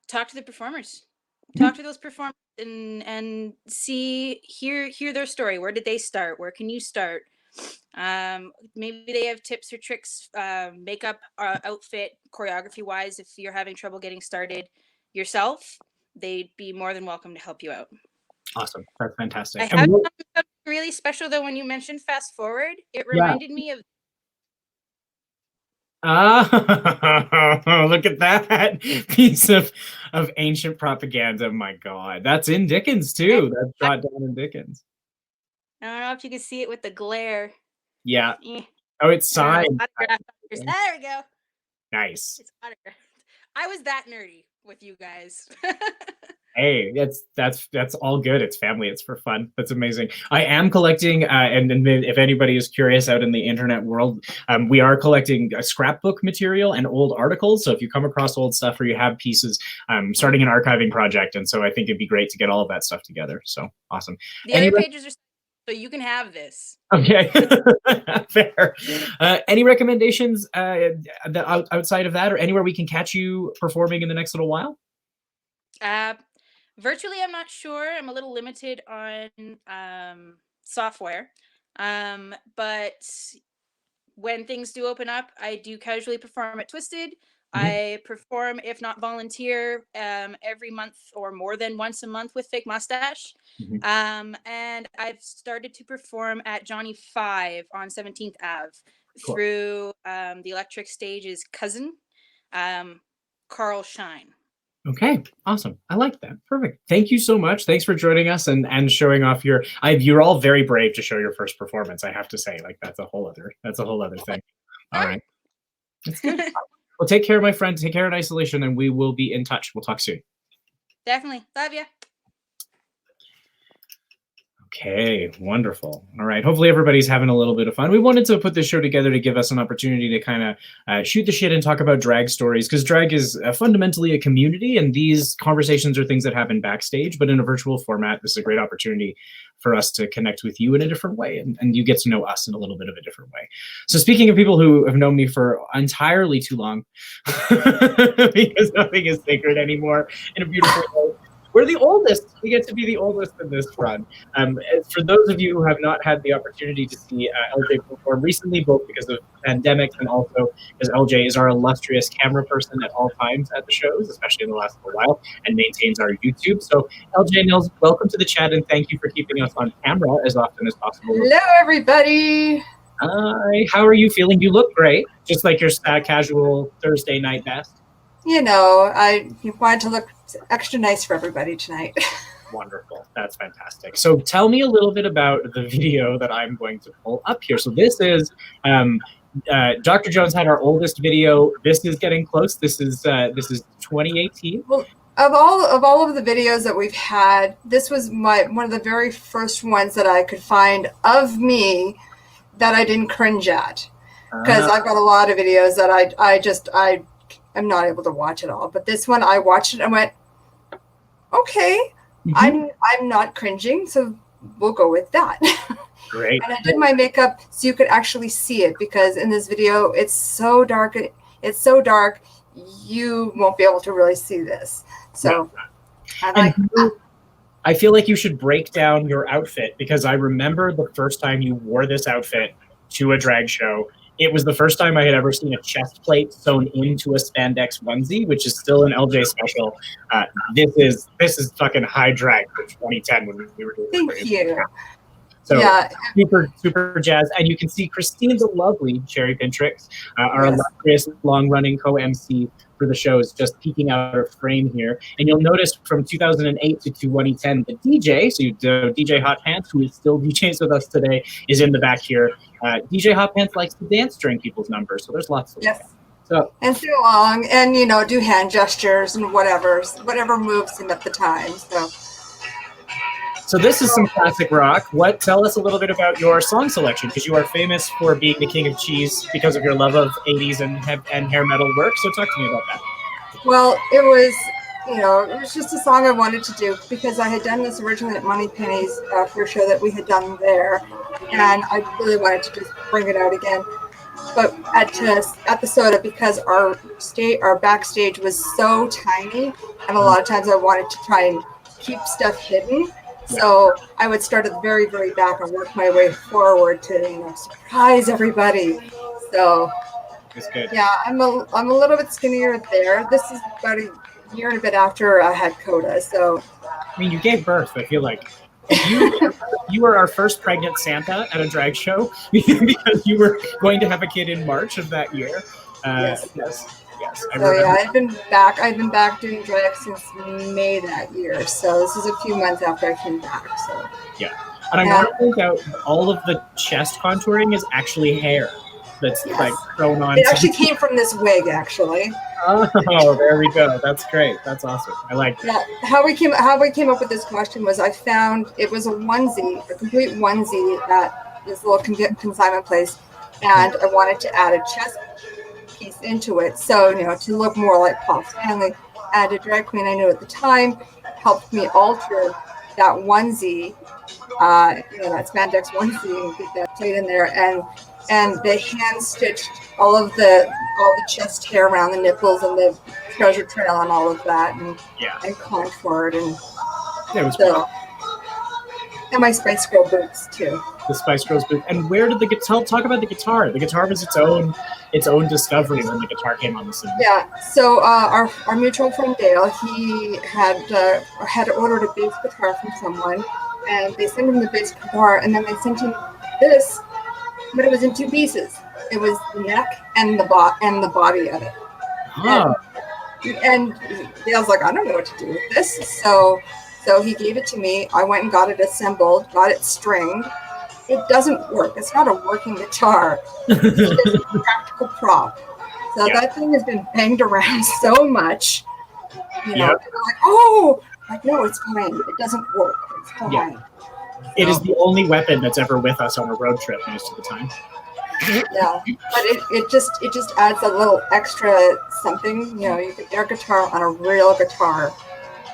talk to the performers. Talk to those performers and hear their story. Where did they start? Where can you start? Maybe they have tips or tricks, makeup, outfit, choreography wise. If you're having trouble getting started yourself, they'd be more than welcome to help you out. Awesome. That's fantastic. I have something really special though. When you mentioned fast forward, it reminded me of. Look at that piece of ancient propaganda. My God, that's in Dickens too. That's shot down in Dickens. I don't know if you can see it with the glare. Yeah. Oh, it's signed. There we go. Nice. It's autographed. I was that nerdy with you guys. Hey, that's all good. It's family. It's for fun. That's amazing. I am collecting, and if anybody is curious out in the internet world, we are collecting scrapbook material and old articles. So if you come across old stuff or you have pieces, starting an archiving project, and so I think it'd be great to get all of that stuff together. So awesome. The other pages are so you can have this. Okay, fair. Any recommendations outside of that, or anywhere we can catch you performing in the next little while? Virtually, I'm not sure. I'm a little limited on software. But when things do open up, I do casually perform at Twisted. I perform, if not volunteer, every month or more than once a month with Fake Mustache. And I've started to perform at Johnny 5 on 17th Ave through the Electric Stage's cousin, Carl Shine. Okay, awesome. I like that. Perfect. Thank you so much. Thanks for joining us and showing off you're all very brave to show your first performance, I have to say. Like that's a whole other thing. All right. That's good. Well, take care, my friend. Take care in isolation, and we will be in touch. We'll talk soon. Definitely. Love you. Okay, wonderful. All right. Hopefully everybody's having a little bit of fun. We wanted to put this show together to give us an opportunity to kind of shoot the shit and talk about drag stories, because drag is fundamentally a community, and these conversations are things that happen backstage, but in a virtual format. This is a great opportunity for us to connect with you in a different way, and you get to know us in a little bit of a different way. So speaking of people who have known me for entirely too long, because nothing is sacred anymore in a beautiful way, we're the oldest. We get to be the oldest in this run. For those of you who have not had the opportunity to see LJ perform recently, both because of pandemic and also because LJ is our illustrious camera person at all times at the shows, especially in the last little while, and maintains our YouTube. So LJ and Nils, welcome to the chat, and thank you for keeping us on camera as often as possible. Hello, everybody. Hi. How are you feeling? You look great, just like your casual Thursday night best. You know, I wanted to look extra nice for everybody tonight. Wonderful. That's fantastic. So tell me a little bit about the video that I'm going to pull up here. So this is Dr. Jones had our oldest video. This is getting close. This is 2018. Well, of all of the videos that we've had, this was one of the very first ones that I could find of me that I didn't cringe at, because I've got a lot of videos that I'm not able to watch it all, but this one I watched it and went, okay, I'm not cringing, so we'll go with that. Great. And I did my makeup so you could actually see it, because in this video it's so dark. It's so dark you won't be able to really see this. So I feel like you should break down your outfit, because I remember the first time you wore this outfit to a drag show. It was the first time I had ever seen a chest plate sewn into a spandex onesie, which is still an LJ special. This is fucking high drag for 2010 when we were doing it. Thank you. So yeah. super jazz. And you can see Christine the lovely Cherry Pintrix, our illustrious long-running co-MC for the show, is just peeking out her frame here. And you'll notice from 2008 to 2010, the DJ, so DJ Hot Pants, who is still DJs with us today, is in the back here. DJ Hot Pants likes to dance during people's numbers, so there's lots of and sing along, and do hand gestures and whatever moves him at the time. So this is some classic rock. Tell us a little bit about your song selection, because you are famous for being the king of cheese because of your love of 80s and hair metal work. So talk to me about that. Well, it was just a song I wanted to do, because I had done this originally at Money Pennies for a show that we had done there, and I really wanted to just bring it out again. But at the Soda, because our backstage was so tiny, and a lot of times I wanted to try and keep stuff hidden. So I would start at the very, very back and work my way forward to surprise everybody. So yeah, I'm a little bit skinnier there. This is about a year and a bit after I had Coda. So I mean, you gave birth. I feel like you were our first pregnant Santa at a drag show, because you were going to have a kid in March of that year. Yes. So yeah, I've been back doing drag since May that year. So this is a few months after I came back. So yeah, and I want to point out all of the chest contouring is actually hair. that's Yes. like thrown on. It actually came from this wig, actually. Oh, there we go. That's great. That's awesome. I like that. Yeah, how we came up with this costume was I found it was a onesie, a complete onesie at this little consignment place, and I wanted to add a chest piece into it, so to look more like Paul Stanley. And a drag queen I knew at the time helped me alter that onesie, that spandex onesie, and get that plate in there, and they hand stitched all the chest hair around the nipples and the treasure trail and all of that, and contoured, and It was so, and my Spice Girl boots too. the Spice Girls booth. And where did the guitar? Talk about the guitar. The guitar was its own discovery when the guitar came on the scene. Yeah. So our mutual friend Dale, he had ordered a bass guitar from someone, and they sent him the bass guitar, and then they sent him this, but it was in two pieces. It was the neck and the body of it. Oh. And Dale's like, I don't know what to do with this. So he gave it to me. I went and got it assembled, got it stringed. It doesn't work. It's not a working guitar. It's just a practical prop. So that thing has been banged around so much. People are like, oh, like, no, it's fine. It doesn't work. It's fine. Yeah. It is the only weapon that's ever with us on a road trip most of the time. Yeah, but it just adds a little extra something. You can air guitar on a real guitar.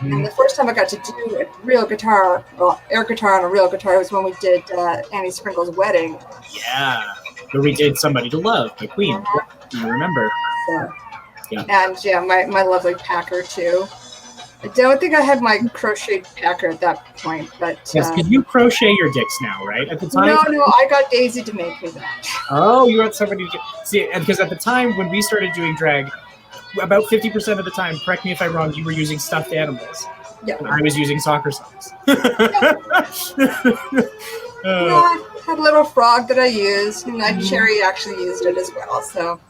And the first time I got to do air guitar on a real guitar was when we did Annie Sprinkle's wedding. Yeah, where we did Somebody to Love, the Queen. I remember. So, and my lovely packer too. I don't think I had my crocheted packer at that point, but yes, because you crochet your dicks now, right? At the time. No, I got Daisy to make me that. Oh, you got somebody to see, because at the time when we started doing drag, about 50% of the time, correct me if I'm wrong, you were using stuffed animals. Yeah. And I was using soccer songs. I had a little frog that I used, and Cherry actually used it as well. So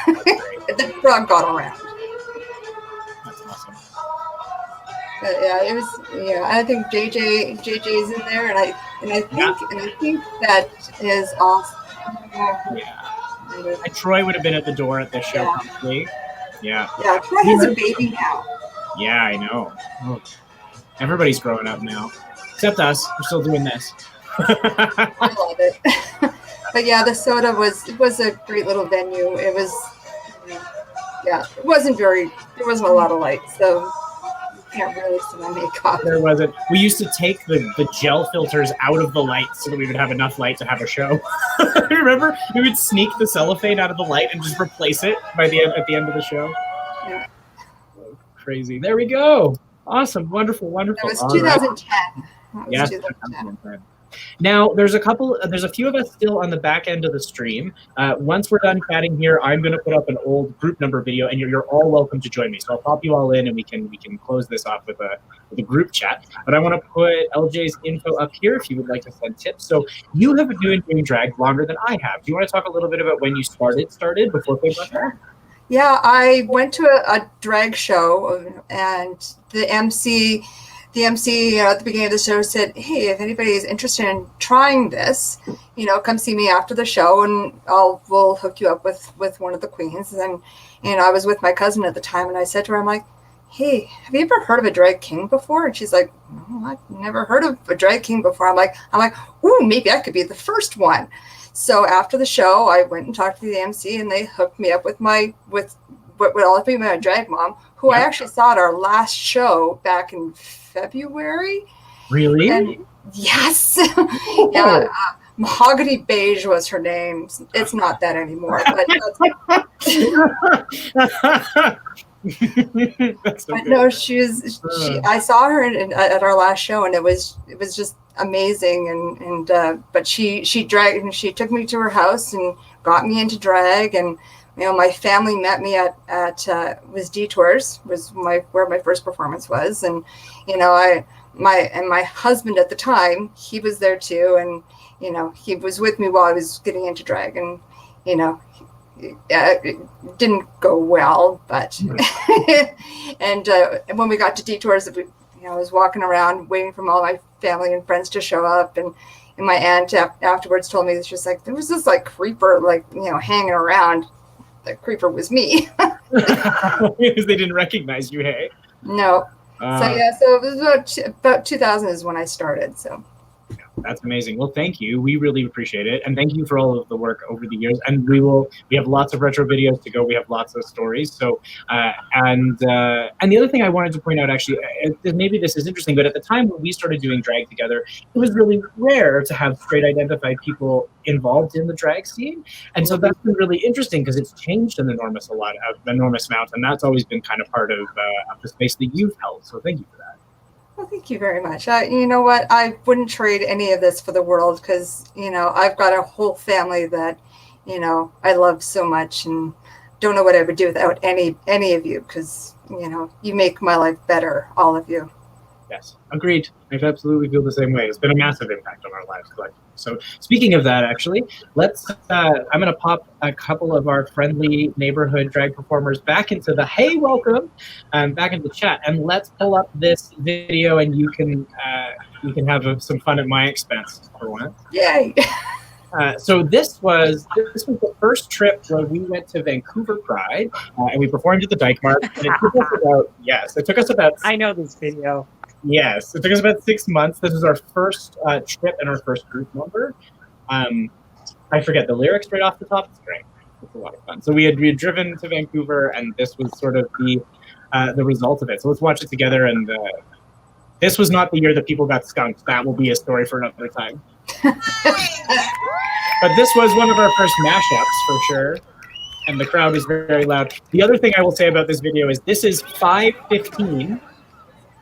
the frog got around. That's awesome. But it was I think JJ's in there, and I think that is awesome. Yeah. Troy would have been at the door at this show probably. Yeah. Yeah, Troy has a baby now. Yeah, I know. Oh. Everybody's growing up now. Except us. We're still doing this. I love it. But yeah, the soda was a great little venue. It was it wasn't there wasn't a lot of light, so you can't really see my makeup. There wasn't. We used to take the gel filters out of the lights so that we would have enough light to have a show. Remember? We would sneak the cellophane out of the light and just replace it at the end of the show. Yeah. Crazy. There we go. Awesome. Wonderful. Wonderful. That was 2010. Yes. 2010. Now, there's a few of us still on the back end of the stream. Once we're done chatting here, I'm going to put up an old group number video, and you're all welcome to join me. So I'll pop you all in, and we can close this off with a group chat. But I want to put LJ's info up here if you would like to send tips. So you have been doing drag longer than I have. Do you want to talk a little bit about when you started before Facebook? Sure. Yeah, I went to a drag show, and the MC at the beginning of the show said, hey, if anybody is interested in trying this, come see me after the show, and we'll hook you up with one of the queens. And I was with my cousin at the time, and I said to her, I'm like, hey, have you ever heard of a drag king before? And she's like, no, I've never heard of a drag king before. I'm like, ooh, maybe I could be the first one. So after the show, I went and talked to the MC, and they hooked me up with what would all be my drag mom, who I actually saw at our last show back in February. Really? And yes. Yeah. Mahogany Beige was her name. It's not that anymore. But no, I saw her at our last show, and it was just amazing. But she took me to her house and got me into drag, and my family met me at was Detours, was where my first performance was, and my husband at the time, he was there too, and he was with me while I was getting into drag, and it didn't go well, but and when we got to Detours, I was walking around waiting for all my family and friends to show up, and And my aunt afterwards told me, it's just like, there was this like creeper, like, hanging around. The creeper was me. Because they didn't recognize you, hey? No. So it was about 2000 is when I started. So that's amazing. Well, thank you. We really appreciate it, and thank you for all of the work over the years. And we have lots of retro videos to go. We have lots of stories. So and the other thing I wanted to point out, actually, maybe this is interesting, but at the time when we started doing drag together, it was really rare to have straight identified people involved in the drag scene, and so that's been really interesting because it's changed an enormous amount, and that's always been kind of part of the space that you've held. So thank you for that. well, thank you very much. You know what? I wouldn't trade any of this for the world because, I've got a whole family that, I love so much and don't know what I would do without any of you because, you make my life better, all of you. Yes, agreed. I absolutely feel the same way. It's been a massive impact on our lives collectively. So speaking of that, actually, I'm going to pop a couple of our friendly neighborhood drag performers back into the welcome, back into the chat, and let's pull up this video, and you can have some fun at my expense for once. Yay! So this was the first trip where we went to Vancouver Pride, and we performed at the Dyke Mark. And it took us about. I know this video. Yes, it took us about 6 months. This was our first trip and our first group number. I forget the lyrics right off the top. It's great. It's a lot of fun. So we had driven to Vancouver, and this was sort of the result of it. So let's watch it together. And this was not the year that people got skunked. That will be a story for another time. But this was one of our first mashups for sure. And the crowd was very, very loud. The other thing I will say about this video is this is 5:15.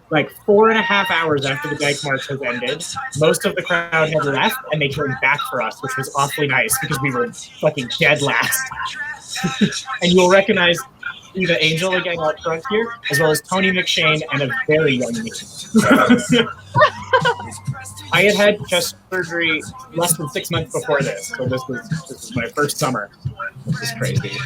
Like 4.5 hours after the Dyke March has ended. Most of the crowd had left, and they came back for us, which was awfully nice because we were fucking dead last. And you'll recognize Eva Angel again up front here, as well as Tony McShane and a very young me. I had chest surgery less than 6 months before this, so this was my first summer, which is crazy.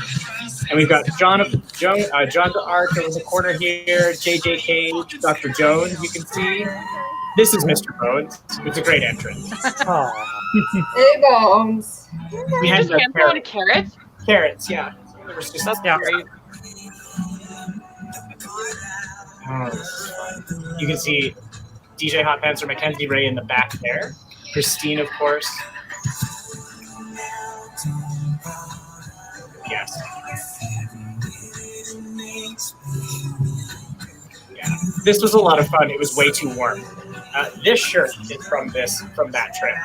And we've got John Ark in the corner here, JJ Cage, Dr. Jones, you can see. This is Mr. Bones. It's a great entrance. Hey, Bones. We had carrots. Carrots, yeah. That's great. You can see DJ Hot Pants or Mackenzie Ray in the back there. Christine, of course. Yes. Yeah. This was a lot of fun. It was way too warm. This shirt is from that trip.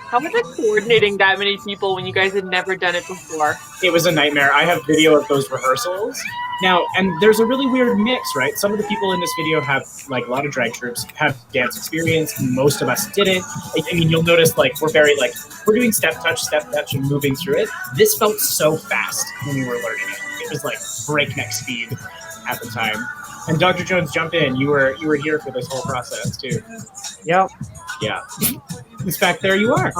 How was it coordinating that many people when you guys had never done it before? It was a nightmare. I have video of those rehearsals. Now, and there's a really weird mix, right? Some of the people in this video have, like a lot of drag troops, have dance experience. Most of us didn't. I mean, you'll notice, like, we're doing step touch, and moving through it. This felt so fast when we were learning it. It was like breakneck speed at the time. And Dr. Jones, jump in. You were here for this whole process too. Yep. Yeah. In fact, there you are.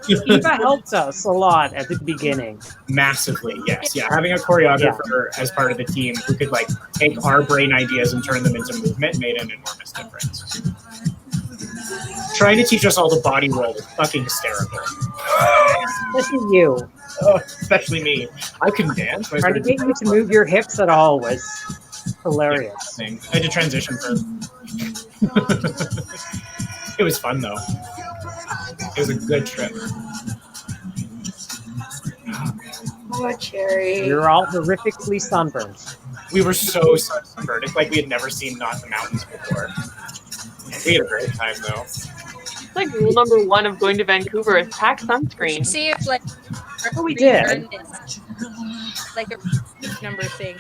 Eva helped us a lot at the beginning. Massively, yes. Yeah, having a choreographer as part of the team who could like take our brain ideas and turn them into movement made an enormous difference. Trying to teach us all the body roll was fucking hysterical. Especially you. Oh, especially me. I couldn't dance. Trying to get you to move your hips at all was hilarious. I had to transition first. It was fun though. It was a good trip. Oh, Cherry. We were all horrifically sunburned. We were so sunburned. It's like we had never seen the mountains before. We had a great time though. It's like rule number 1 of going to Vancouver is pack sunscreen. See if like we did. Like a number thing.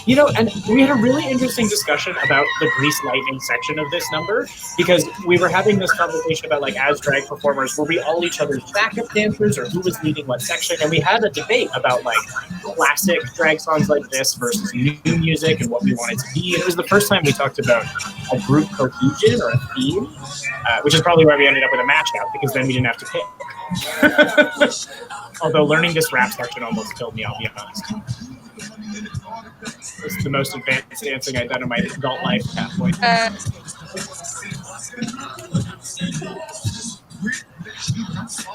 You know, and we had a really interesting discussion about the Grease Lightning section of this number because we were having this conversation about, like, as drag performers, were we all each other's backup dancers or who was leading what section? And we had a debate about, like, classic drag songs like this versus new music and what we wanted to be. And it was the first time we talked about a group cohesion or a theme, which is probably why we ended up with a mashup because then we didn't have to pick. Although learning this rap section almost killed me, I'll be honest. It's the most advanced dancing I've done in my adult life at that point.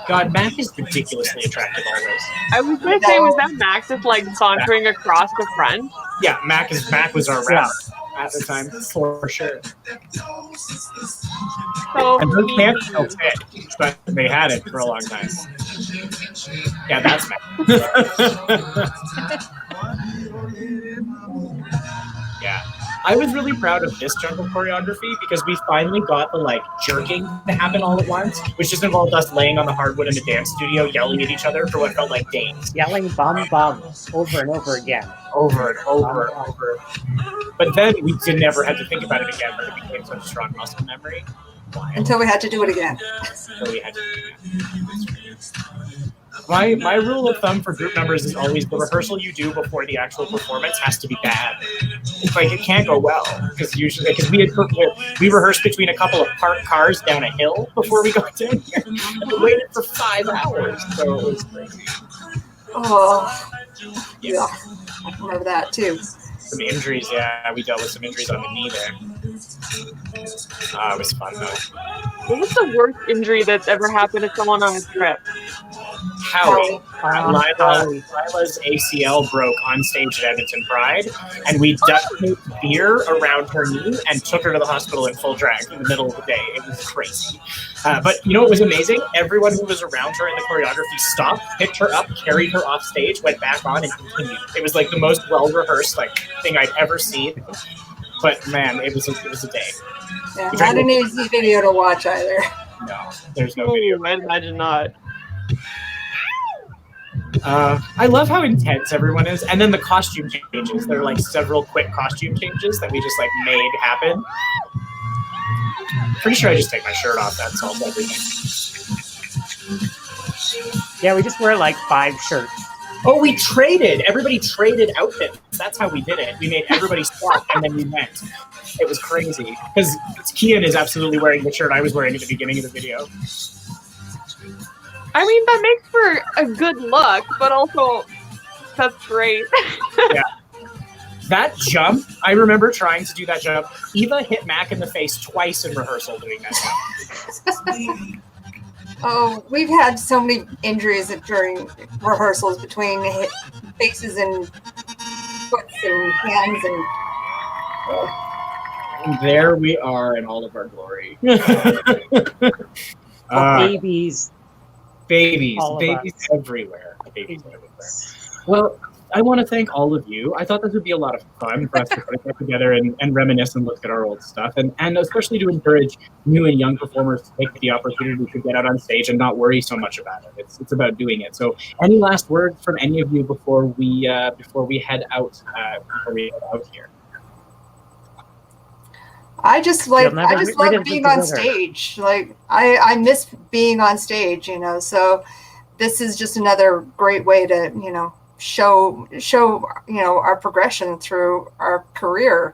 God, Mac is ridiculously attractive always. I was gonna say, was that Mac just like sauntering across the front? Yeah, Mac was our Yeah. rapper at the time, for sure. So And those pants cute. still fit, but they had it for a long time. Yeah, that's Mac. Yeah. I was really proud of this jungle choreography because we finally got the like jerking to happen all at once, which just involved us laying on the hardwood in the dance studio, yelling at each other for what felt like days. Yelling bum bum over and over again. Over and over and over. But then we never had to think about it again, but it became such a strong muscle memory. Until we had to do it again. So we had to do it. My rule of thumb for group numbers is always the rehearsal you do before the actual performance has to be bad. It's like it can't go well because we rehearsed between a couple of parked cars down a hill before we got down here. We waited for 5 hours, so it was crazy. Oh, yeah. I remember that too. Some injuries, yeah. We dealt with some injuries on the knee there. It was fun though. What was the worst injury that's ever happened to someone on a trip? Howie. Howie. Lila's ACL broke on stage at Edmonton Pride, and we duct taped beer around her knee and took her to the hospital in full drag in the middle of the day. It was crazy. But you know what was amazing? Everyone who was around her in the choreography stopped, picked her up, carried her off stage, went back on, and continued. It was like the most well-rehearsed thing I'd ever seen. But man, it was a day. Yeah, not an easy video to watch either. No, there's no video. I'd imagine not. I love how intense everyone is, and then the costume changes. There are like several quick costume changes that we just like made happen. Pretty sure I just take my shirt off. That solves everything. Yeah, we just wear like 5 shirts. Oh, we traded. Everybody traded outfits. That's how we did it. We made everybody swap, and then we went. It was crazy because Kian is absolutely wearing the shirt I was wearing at the beginning of the video. I mean, that makes for a good look, but also that's great. Yeah. That jump, I remember trying to do that jump. Eva hit Mac in the face twice in rehearsal doing that jump. Oh, we've had so many injuries during rehearsals between faces and foots and hands and. And there we are in all of our glory. Babies. Babies everywhere. Babies everywhere. Well, I want to thank all of you. I thought this would be a lot of fun for us to get together and reminisce and look at our old stuff, and especially to encourage new and young performers to take the opportunity to get out on stage and not worry so much about it. It's about doing it. So, any last words from any of you before we head out? Here. I just love being on stage. Like I miss being on stage, so this is just another great way to, show, our progression through our career,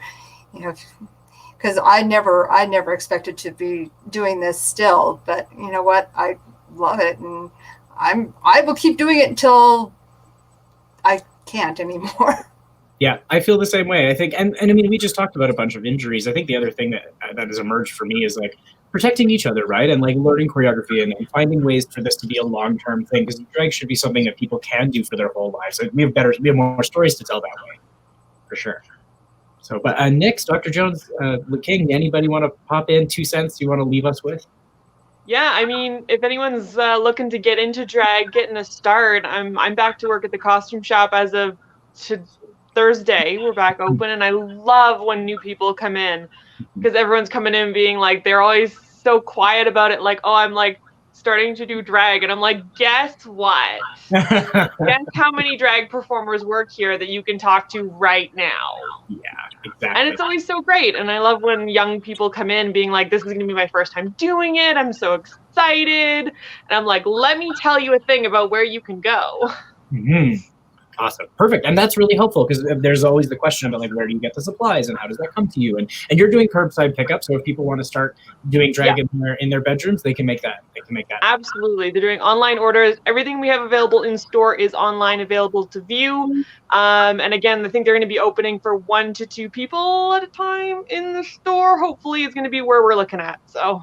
because I never expected to be doing this still, but you know what? I love it. And I will keep doing it until I can't anymore. Yeah, I feel the same way. I think, and I mean, we just talked about a bunch of injuries. I think the other thing that has emerged for me is like protecting each other, right? And like learning choreography and finding ways for this to be a long-term thing, because drag should be something that people can do for their whole lives. Like, we have more stories to tell that way, for sure. So, but next, Dr. Jones, King, anybody want to pop in 2 cents you want to leave us with? Yeah, I mean, if anyone's looking to get into drag, getting a start, I'm back to work at the costume shop as of Thursday. We're back open, and I love when new people come in, because everyone's coming in being like, they're always so quiet about it, like, oh, I'm like starting to do drag, and I'm like, guess what? Guess how many drag performers work here that you can talk to right now? Yeah, exactly. And it's always so great, and I love when young people come in being like, this is gonna be my first time doing it, I'm so excited, and I'm like, let me tell you a thing about where you can go. Mm-hmm. Awesome. Perfect. And that's really helpful because there's always the question about like, where do you get the supplies and how does that come to you? And you're doing curbside pickup. So if people want to start doing drag in their bedrooms, they can make that. Absolutely. They're doing online orders. Everything we have available in store is online available to view. And again, I think they're going to be opening for 1 to 2 people at a time in the store. Hopefully it's going to be where we're looking at. So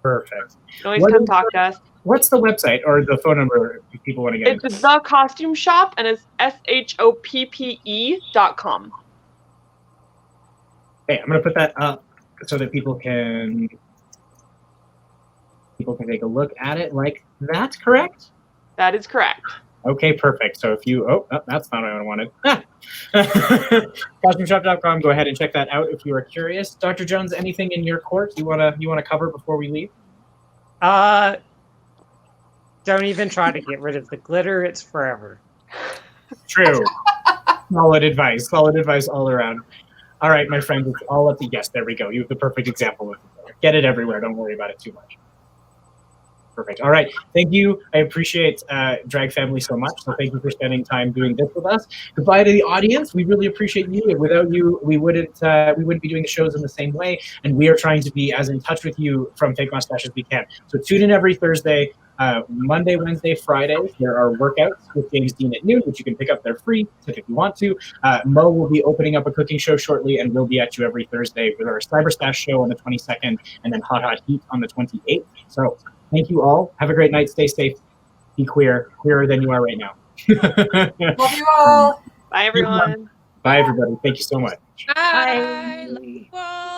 perfect. You can always come talk to us. What's the website or the phone number if people want to get It's The Costume Shop, and it's shoppe.com. Okay, I'm going to put that up so that people can take a look at it like that, correct? That is correct. Okay, perfect. So if you, that's not what I wanted. CostumeShop.com, go ahead and check that out if you are curious. Dr. Jones, anything in your court you wanna cover before we leave? Don't even try to get rid of the glitter. It's forever. True. Solid advice all around. All right, my friends, it's all up to, yes, there we go. You have the perfect example of it. Get it everywhere. Don't worry about it too much. Perfect. All right. Thank you. I appreciate Drag Family so much. So thank you for spending time doing this with us. Goodbye to the audience. We really appreciate you. Without you, we wouldn't be doing the shows in the same way. And we are trying to be as in touch with you from Fake Mustache as we can. So tune in every Thursday, Monday, Wednesday, Fridays. There are workouts with James Dean at noon, which you can pick up. They're free if you want to. Mo will be opening up a cooking show shortly, and we'll be at you every Thursday with our Cyber Stash show on the 22nd, and then Hot Heat on the 28th. So thank you all. Have a great night. Stay safe. Be queer. Queerer than you are right now. Love you all. Bye, everyone. Bye, everybody. Thank you so much. Bye. Love you all.